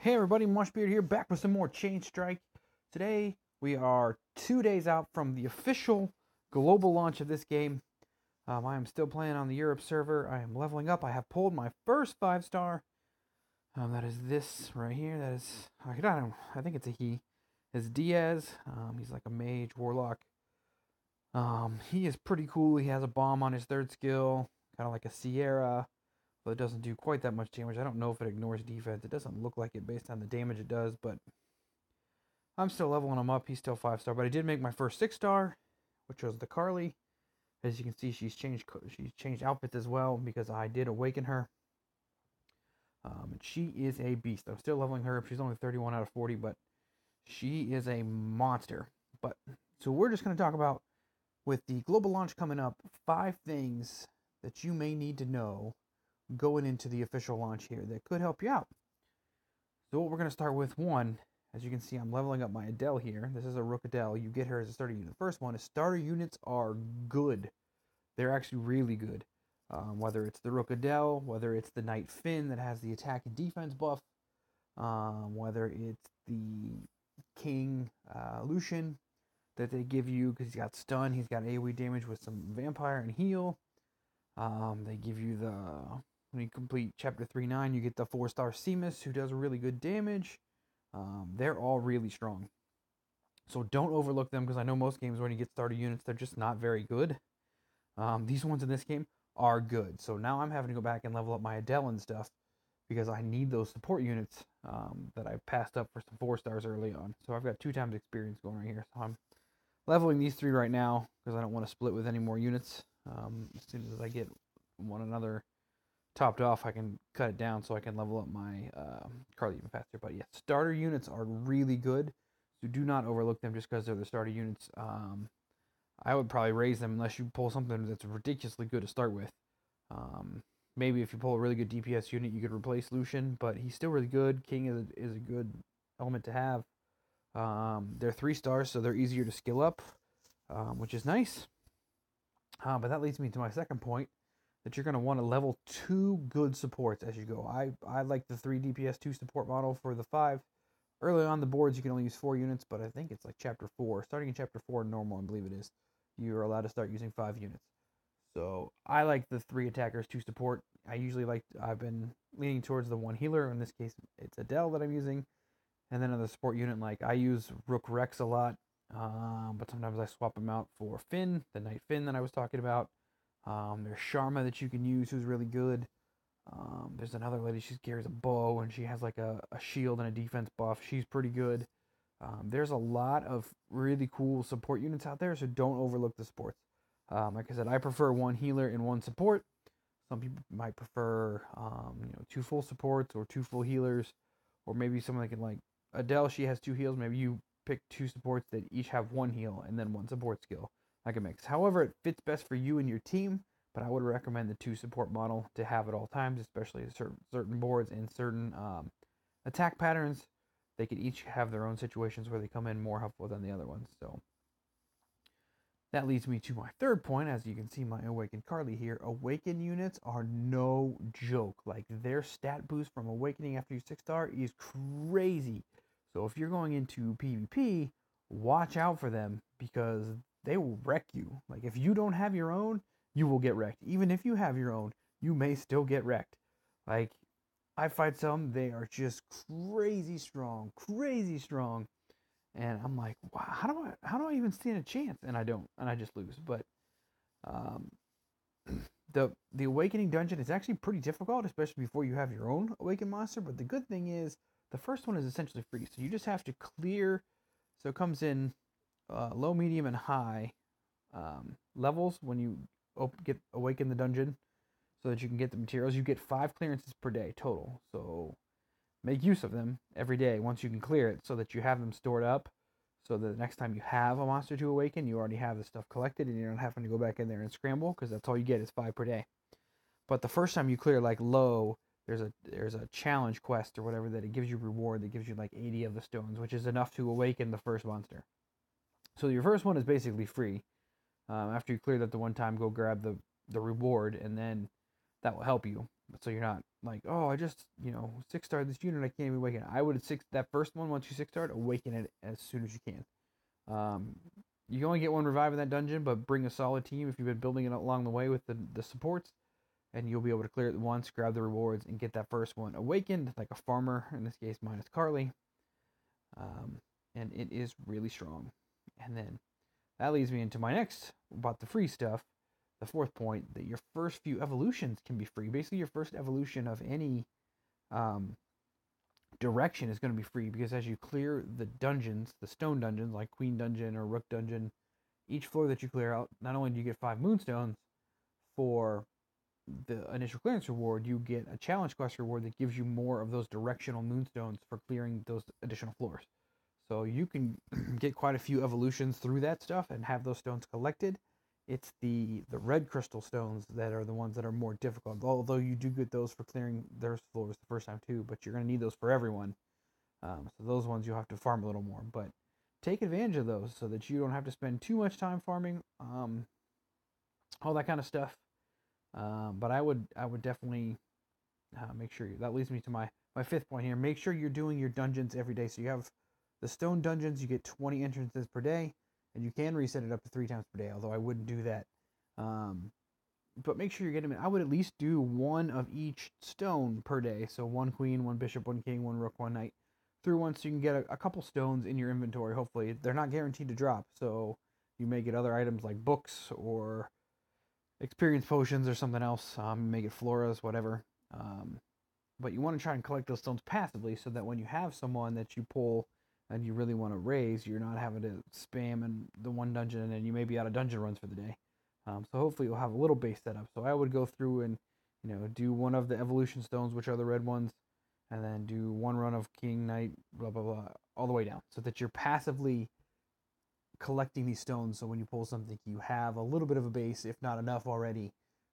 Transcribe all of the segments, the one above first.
Hey everybody, Mushbeard here, back with some more Chain Strike. Today we are 2 days out from the official global launch of this game. I am still playing on the Europe server. I am leveling up. I have pulled my first 5-star. That is this right here. That is, I think it's a he. It's Diaz. He's like a mage warlock. He is pretty cool. He has a bomb on his third skill, kind of like a Sierra. But it doesn't do quite that much damage. I don't know if it ignores defense. It doesn't look like it based on the damage it does, but I'm still leveling him up. He's still 5-star, but I did make my first 6-star, which was the Carly. As you can see, she's changed outfits as well because I did awaken her. And she is a beast. I'm still leveling her up. She's only 31 out of 40, but she is a monster. But so we're just going to talk about, with the global launch coming up, 5 things that you may need to know going into the official launch here that could help you out. So what we're going to start with, one, as you can see, I'm leveling up my Adele here. This is a Rook Adele. You get her as a starter unit. The first one is starter units are good. They're actually really good. Whether it's the Rook Adele, whether it's the Knight Finn that has the attack and defense buff, whether it's the King Lucian that they give you because he's got stun, he's got AoE damage with some vampire and heal. They give you when you complete Chapter 3-9, you get the 4-star Seamus, who does really good damage. They're all really strong. So don't overlook them, because I know most games when you get starter units, they're just not very good. These ones in this game are good. So now I'm having to go back and level up my Adele and stuff, because I need those support units that I passed up for some 4-stars early on. So I've got 2 times experience going right here. So I'm leveling these 3 right now, because I don't want to split with any more units. As soon as I get one another topped off, I can cut it down so I can level up my Carly even faster. But yeah, starter units are really good, so do not overlook them just because they're the starter units. I would probably raise them unless you pull something that's ridiculously good to start with. Maybe if you pull a really good DPS unit, you could replace Lucian, but he's still really good. King is a good element to have. They're 3 stars, so they're easier to skill up, which is nice. But that leads me to my second point, that you're going to want to level 2 good supports as you go. I like the 3 DPS 2 support model for the 5. Early on the boards, you can only use 4 units, but I think it's like Chapter 4. Starting in Chapter 4 normal, I believe it is, you're allowed to start using 5 units. So I like the 3 attackers 2 support. I've been leaning towards the 1 healer. In this case, it's Adele that I'm using. And then another support unit, like I use Rook Rex a lot. But sometimes I swap them out for Finn, the Knight Finn that I was talking about. There's Sharma that you can use, who's really good. There's another lady, she carries a bow, and she has like a shield and a defense buff. She's pretty good. There's a lot of really cool support units out there, so don't overlook the supports. Like I said, I prefer 1 healer and 1 support. Some people might prefer 2 full supports or 2 full healers, or maybe someone that can, like Adele, she has 2 heals. Maybe you pick 2 supports that each have 1 heal and then 1 support skill. Like a mix. However, it fits best for you and your team, but I would recommend the 2 support model to have at all times, especially certain boards and certain attack patterns. They could each have their own situations where they come in more helpful than the other ones. So that leads me to my third point. As you can see, my Awakened Carly here. Awaken units are no joke. Like, their stat boost from Awakening after you 6-star is crazy. So if you're going into PvP, watch out for them, because they will wreck you. Like, if you don't have your own, you will get wrecked. Even if you have your own, you may still get wrecked. Like, I fight some, they are just crazy strong. And I'm like, wow, how do I even stand a chance? And I don't, and I just lose. But the Awakening dungeon is actually pretty difficult, especially before you have your own Awakened monster. But the good thing is, the first one is essentially free, so you just have to clear. So it comes in low, medium, and high levels when you get Awaken the dungeon, so that you can get the materials. You get 5 clearances per day total. So make use of them every day once you can clear it, so that you have them stored up, so that the next time you have a monster to awaken, you already have the stuff collected and you're not having to go back in there and scramble, because that's all you get is 5 per day. But the first time you clear like low, there's a challenge quest or whatever that it gives you reward that gives you like 80 of the stones, which is enough to awaken the first monster. So your first one is basically free. After you clear that the one time, go grab the reward, and then that will help you. So you're not like, oh, I just, 6-starred this unit, I can't even awaken it. I would that first one, once you 6-starred, awaken it as soon as you can. You can only get one revive in that dungeon, but bring a solid team if you've been building it along the way with the supports, and you'll be able to clear it once, grab the rewards, and get that first one awakened, like a farmer, in this case, minus Carly. And it is really strong. And then that leads me into my next, about the free stuff, the fourth point, that your first few evolutions can be free. Basically, your first evolution of any direction is going to be free, because as you clear the dungeons, the stone dungeons, like Queen Dungeon or Rook Dungeon, each floor that you clear out, not only do you get 5 moonstones for the initial clearance reward, you get a challenge quest reward that gives you more of those directional moonstones for clearing those additional floors. So you can get quite a few evolutions through that stuff and have those stones collected. It's the red crystal stones that are the ones that are more difficult, although you do get those for clearing their floors the first time too, but you're going to need those for everyone. So those ones you'll have to farm a little more, but take advantage of those so that you don't have to spend too much time farming, all that kind of stuff. But I would definitely make sure that leads me to my fifth point here. Make sure you're doing your dungeons every day. So you have the stone dungeons, you get 20 entrances per day, and you can reset it up to 3 times per day, although I wouldn't do that. But make sure you're getting them. I would at least do one of each stone per day. So 1 queen, 1 bishop, 1 king, 1 rook, 1 knight through one, so you can get a couple stones in your inventory. Hopefully, they're not guaranteed to drop, so you may get other items like books or experience potions or something else. Make it floras, whatever. But you want to try and collect those stones passively, so that when you have someone that you pull and you really want to raise, you're not having to spam in the one dungeon and then you may be out of dungeon runs for the day. So hopefully you'll have a little base set up. So I would go through and do one of the evolution stones, which are the red ones, and then do one run of king, knight, blah blah blah, all the way down, so that you're passively collecting these stones. So when you pull something, you have a little bit of a base, if not enough already,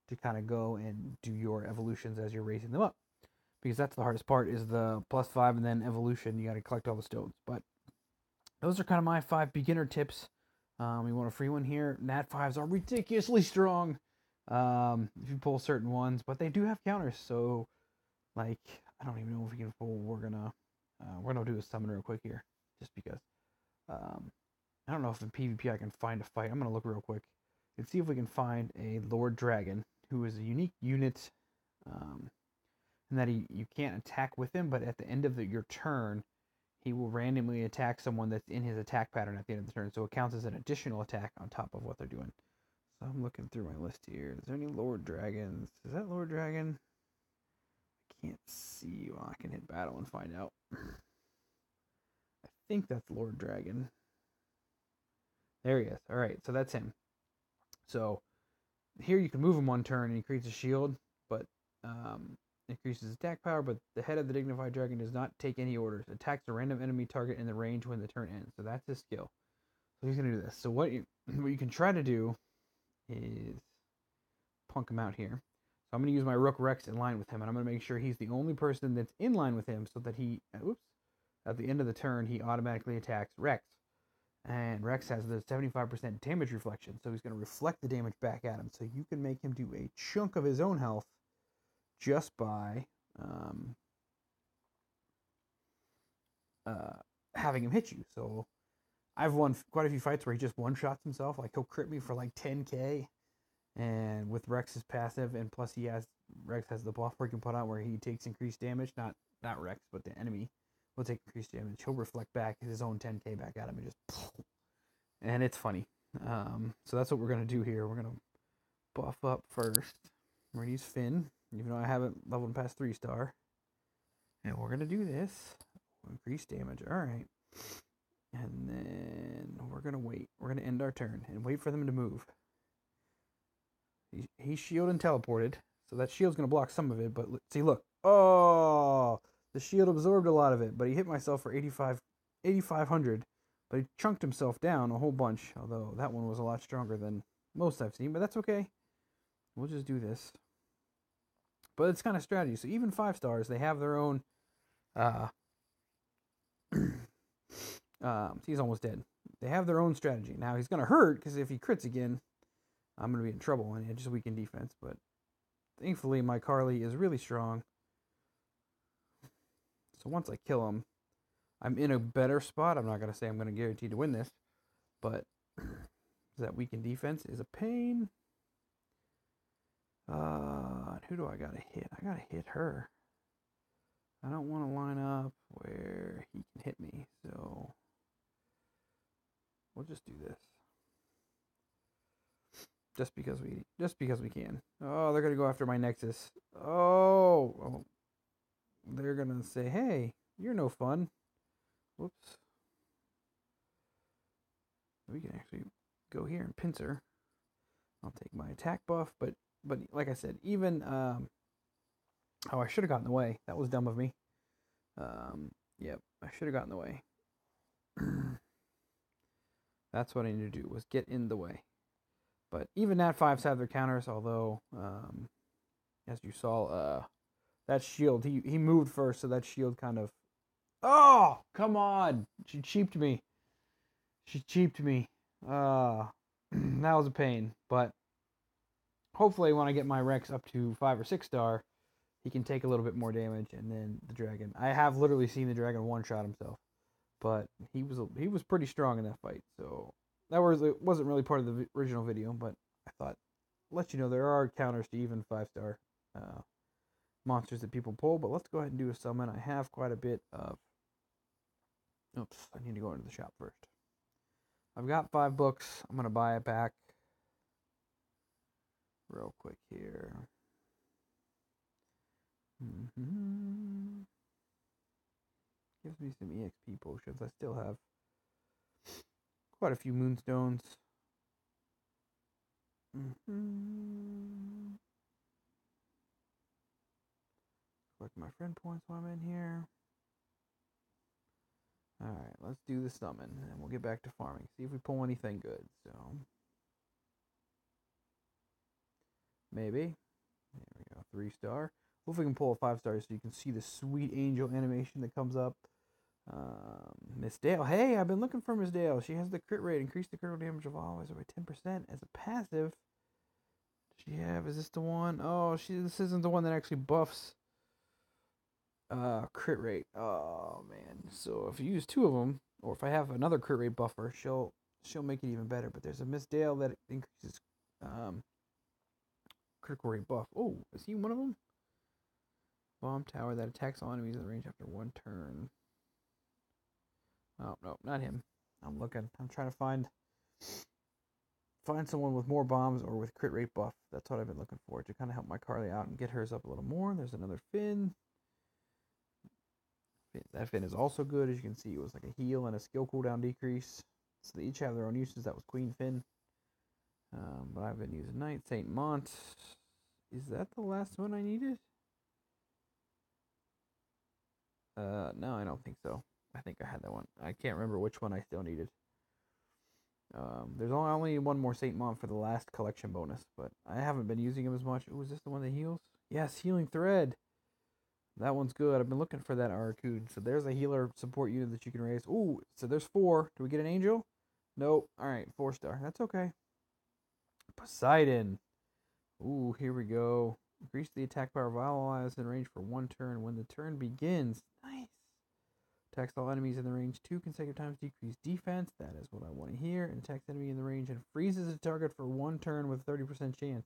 to kind of go and do your evolutions as you're raising them up. Because that's the hardest part, is the +5 and then evolution. You got to collect all the stones. But those are kind of my 5 beginner tips. You want a free one here. Nat 5s are ridiculously strong if you pull certain ones, but they do have counters. So, like, I don't even know if we can pull. We're gonna do a summon real quick here, just because. I don't know if in PvP I can find a fight. I'm gonna look real quick and see if we can find a Lord Dragon who is a unique unit. And that you can't attack with him, but at the end of your turn, he will randomly attack someone that's in his attack pattern at the end of the turn. So it counts as an additional attack on top of what they're doing. So I'm looking through my list here. Is there any Lord Dragons? Is that Lord Dragon? I can't see. Well, I can hit battle and find out. I think that's Lord Dragon. There he is. All right, so that's him. So here you can move him 1 turn and he creates a shield, but increases attack power, but the head of the dignified dragon does not take any orders. Attacks a random enemy target in the range when the turn ends. So that's his skill. So he's going to do this. So what you can try to do is punk him out here. So I'm going to use my Rook Rex in line with him, and I'm going to make sure he's the only person that's in line with him, so that at the end of the turn, he automatically attacks Rex. And Rex has the 75% damage reflection, so he's going to reflect the damage back at him. So you can make him do a chunk of his own health just by having him hit you. So I've won quite a few fights where he just one-shots himself. Like, he'll crit me for like 10k, and with Rex's passive, and plus Rex has the buff where he can put out where he takes increased damage. Not Rex, but the enemy will take increased damage. He'll reflect back his own 10k back at him and just, and it's funny. So that's what we're gonna do here. We're gonna buff up first. We're gonna use Finn, even though I haven't leveled him past 3-star. And we're gonna do this. Increase damage. Alright. And then we're gonna wait. We're gonna end our turn and wait for them to move. He's shielded and teleported. So that shield's gonna block some of it, but see, look. Oh, the shield absorbed a lot of it, but he hit myself for 8,500. But he chunked himself down a whole bunch, although that one was a lot stronger than most I've seen, but that's okay. We'll just do this. But it's kind of strategy. So even 5-stars, they have their own. He's almost dead. They have their own strategy. Now he's gonna hurt, because if he crits again, I'm gonna be in trouble, and I just weaken defense. But thankfully, my Carly is really strong, So once I kill him, I'm in a better spot. I'm not going to say I'm going to guarantee to win this, but that weakened defense is a pain. Who do I got to hit? I got to hit her. I don't want to line up where he can hit me, so we'll just do this. Just because we can. Oh, they're gonna go after my Nexus. Oh, they're gonna say, "Hey, you're no fun." Whoops. We can actually go here and pincer. I'll take my attack buff, but like I said, even oh, I should have gotten in the way. That was dumb of me. Yep, I should have gotten in the way. That's what I need to do, was get in the way. But even that 5s have their counters, although, as you saw, that shield, he moved first, so that shield kind of... Oh, come on! She cheaped me. That was a pain, but hopefully when I get my Rex up to 5 or 6 star, he can take a little bit more damage, and then the dragon. I have literally seen the dragon one-shot himself, but he was pretty strong in that fight, so it wasn't really part of the original video, but I thought, let you know there are counters to even 5-star monsters that people pull. But let's go ahead and do a summon. I have quite a bit of... Oops, I need to go into the shop first. I've got 5 books. I'm going to buy it back real quick here. Gives me some EXP potions. I still have quite a few moonstones. Collect my friend points while I'm in here. Alright, let's do the summon, and we'll get back to farming. See if we pull anything good. So, maybe. There we go, 3-star. Hopefully we can pull a 5-star so you can see the sweet angel animation that comes up. Miss Dale. Hey, I've been looking for Miss Dale. She has the crit rate. Increase the critical damage of all allies by 10% as a passive. Does she have... Is this the one? Oh, this isn't the one that actually buffs crit rate. Oh, man. So if you use 2 of them, or if I have another crit rate buffer, she'll make it even better. But there's a Miss Dale that increases critical rate buff. Oh, is he one of them? Bomb tower that attacks all enemies in the range after 1 turn. Oh, no, not him. I'm looking. I'm trying to find someone with more bombs or with crit rate buff. That's what I've been looking for, to kind of help my Carly out and get hers up a little more. There's another Finn. That Finn is also good. As you can see, it was like a heal and a skill cooldown decrease. So they each have their own uses. That was Queen Finn. But I've been using Knight. Saint Mont. Is that the last one I needed? No, I don't think so. I think I had that one. I can't remember which one I still needed. There's only one more Saint Mont for the last collection bonus, but I haven't been using him as much. Ooh, is this the one that heals? Yes, Healing Thread. That one's good. I've been looking for that Arakud. So there's a healer support unit that you can raise. Ooh, so there's 4. Do we get an angel? Nope. Alright, 4-star. That's okay. Poseidon. Ooh, here we go. Increase the attack power of all allies in range for 1 turn. When the turn begins. Nice. Attacks all enemies in the range 2 consecutive times. Decrease defense. That is what I want to hear. And attacks enemy in the range and freezes the target for 1 turn with 30% chance.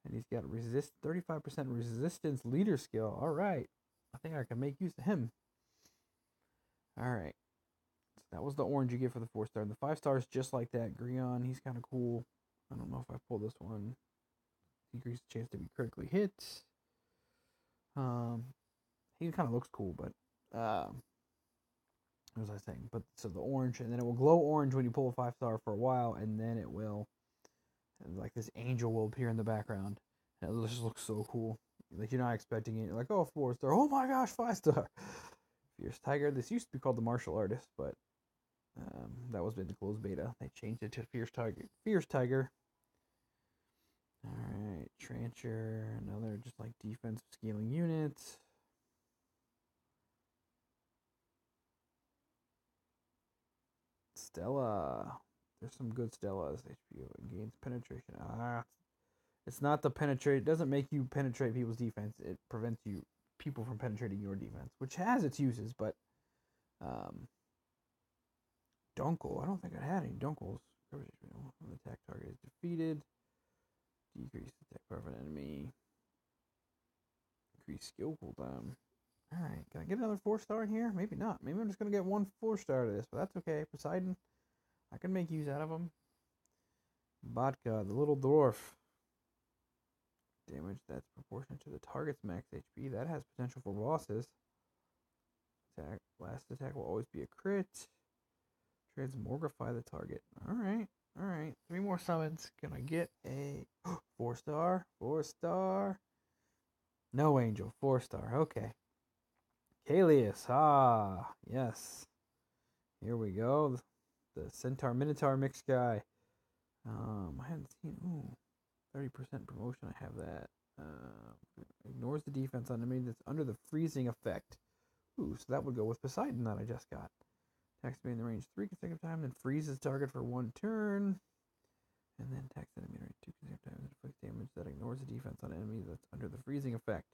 And he's got 35% resistance leader skill. Alright. I think I can make use of him. Alright. So that was the orange you get for the 4-star. And the 5-star is just like that. Grion, he's kind of cool. I don't know if I pull this one. Decrease the chance to be critically hit. He kind of looks cool, but what was I saying? But so the orange, and then it will glow orange when you pull a 5-star for a while, and then it will, and like this angel will appear in the background. And it just looks so cool. Like you're not expecting it. You're like, oh, 4-star. Oh my gosh, 5-star. Fierce Tiger. This used to be called the Martial Artist, but that was in the closed beta. They changed it to Fierce Tiger. Fierce Tiger. Alright, Trancher, another just like defensive scaling unit. Stella. There's some good Stellas. HP gains penetration. It's not the penetrate. It doesn't make you penetrate people's defense. It prevents you people from penetrating your defense, which has its uses, but Dunkel, I don't think I had any Dunkels. When the attack target is defeated, decrease the attack power of an enemy, increase skill cooldown. Alright, can I get another 4-star in here? Maybe not. Maybe I'm just going to get 1 4-star out of this, but that's okay. Poseidon, I can make use out of him. Vodka, the little dwarf. Damage that's proportionate to the target's max HP. That has potential for bosses. Last attack will always be a crit. Transmogrify the target. Alright. 3 more summons. Can I get a 4-star? 4-star. No angel. 4-star. Okay. Kalius. Ah, yes. Here we go. The Centaur Minotaur mix guy. I haven't seen. 30% promotion. I have that. Ignores the defense on enemy that's under the freezing effect. So that would go with Poseidon that I just got. Attacks enemy in the range 3 consecutive times, then freezes target for 1 turn. And then attacks enemy in the range 2 consecutive times and inflicts damage that ignores the defense on enemy that's under the freezing effect.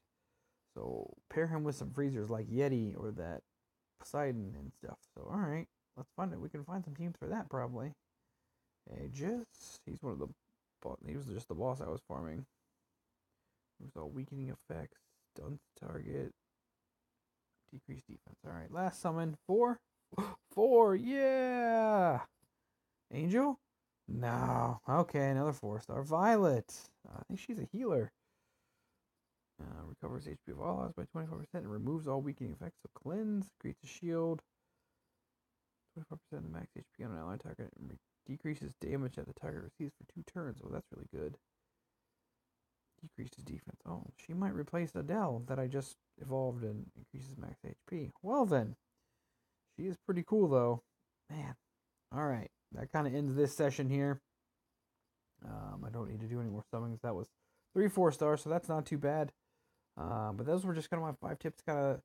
So pair him with some freezers like Yeti or that Poseidon and stuff. So alright, let's find it. We can find some teams for that probably. Aegis. He was just the boss I was farming. It was all weakening effects, stunts target, decreased defense. Alright, last summon. 4. 4, yeah! Angel? No. Okay, another 4-star. Violet. I think she's a healer. Recovers HP of all odds by 24% and removes all weakening effects. So cleanse, creates a shield. 25% of max HP on an ally target and decreases damage that the target receives for 2 turns. Oh, that's really good. Decreases defense. Oh, she might replace Adele that I just evolved and increases max HP. Well then. She is pretty cool though. Man. Alright. That kind of ends this session here. I don't need to do any more summons. That was 3 4-stars, so that's not too bad. But those were just kind of my 5 tips. Kind of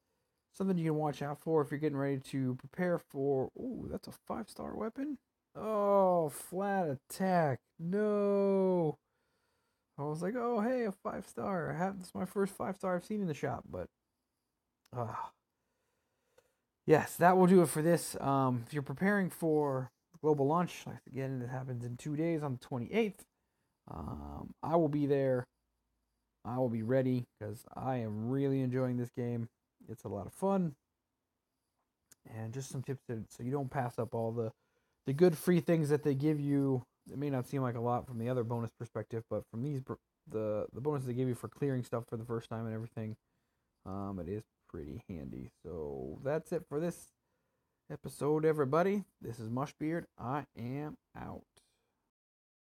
something you can watch out for if you're getting ready to prepare for... Ooh, that's a 5-star weapon? Oh, flat attack. No. I was like, oh, hey, a 5-star. This is my first 5-star I've seen in the shop, but... yes, that will do it for this. If you're preparing for the global launch, again, it happens in 2 days on the 28th. I will be there. I will be ready because I am really enjoying this game. It's a lot of fun. And just some tips so you don't pass up all the good free things that they give you. It may not seem like a lot from the other bonus perspective, but from these the bonuses they give you for clearing stuff for the first time and everything, it is pretty handy. So that's it for this episode, everybody. This is Mushbeard. I am out.